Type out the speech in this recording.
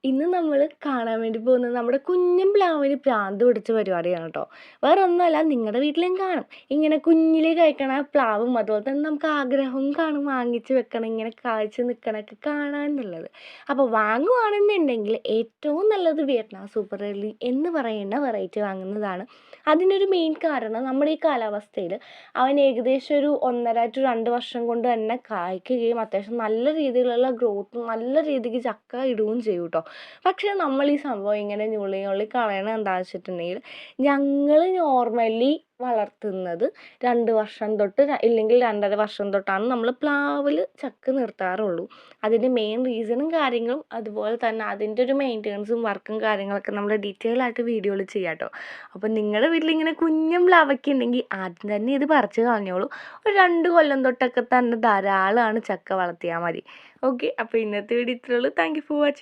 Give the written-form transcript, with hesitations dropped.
ഇന്ന് നമ്മൾ കാണാൻ വേണ്ടി പോകുന്നത് നമ്മുടെ കുഞ്ഞൻ പ്ലാവിന് പ്രാന്ത് പിടിച്ച പരിപാടിയാണ് കേട്ടോ. വേറെ ഒന്നുമല്ല, നിങ്ങളുടെ വീട്ടിലും കാണും ഇങ്ങനെ കുഞ്ഞിലേ കഴിക്കണ പ്ലാവും. അതുപോലെ തന്നെ നമുക്ക് ആഗ്രഹവും കാണും വാങ്ങിച്ച് വെക്കണം, ഇങ്ങനെ കാഴ്ച നിൽക്കണമൊക്കെ കാണാൻ എന്നുള്ളത്. അപ്പോൾ വാങ്ങുവാണെന്നുണ്ടെങ്കിൽ ഏറ്റവും നല്ലത് വിയറ്റ്നാം സൂപ്പർ എർലി എന്ന് പറയുന്ന വെറൈറ്റി വാങ്ങുന്നതാണ്. അതിനൊരു മെയിൻ കാരണം, നമ്മുടെ ഈ കാലാവസ്ഥയിൽ അവൻ ഏകദേശം ഒരു 1.5 to 2 വർഷം കൊണ്ട് തന്നെ കായ്ക്കുകയും അത്യാവശ്യം നല്ല രീതിയിലുള്ള ഗ്രോത്തും നല്ല രീതിക്ക് ചക്ക ഇടുകയും ചെയ്യും കേട്ടോ. പക്ഷേ നമ്മൾ ഈ സംഭവം ഇങ്ങനെ ഞുള്ളി ഞുള്ളി കളയണത് എന്താണെന്ന് വെച്ചിട്ടുണ്ടെങ്കിൽ, ഞങ്ങൾ നോർമലി വളർത്തുന്നത് 2 വർഷം തൊട്ട് ഇല്ലെങ്കിൽ 2.5 വർഷം തൊട്ടാണ് നമ്മൾ പ്ലാവിൽ ചക്ക നിർത്താറുള്ളൂ. അതിൻ്റെ മെയിൻ റീസണും കാര്യങ്ങളും അതുപോലെ തന്നെ അതിൻ്റെ ഒരു മെയിൻ്റെനൻസും വർക്കും കാര്യങ്ങളൊക്കെ നമ്മൾ ഡീറ്റെയിൽ ആയിട്ട് വീഡിയോയിൽ ചെയ്യാം കേട്ടോ. അപ്പോൾ നിങ്ങളുടെ വീട്ടിലിങ്ങനെ കുഞ്ഞും പ്ലാവൊക്കെ ഉണ്ടെങ്കിൽ ആദ്യം തന്നെ ഇത് പറിച്ച് കളഞ്ഞോളൂ. ഒരു 2 കൊല്ലം തൊട്ടൊക്കെ തന്നെ ധാരാളമാണ് ചക്ക വളർത്തിയാൽ മതി. ഓക്കെ, അപ്പോൾ ഇന്നത്തെ വീഡിയോ ഇത്രയേ ഉള്ളൂ. Thank you for watching.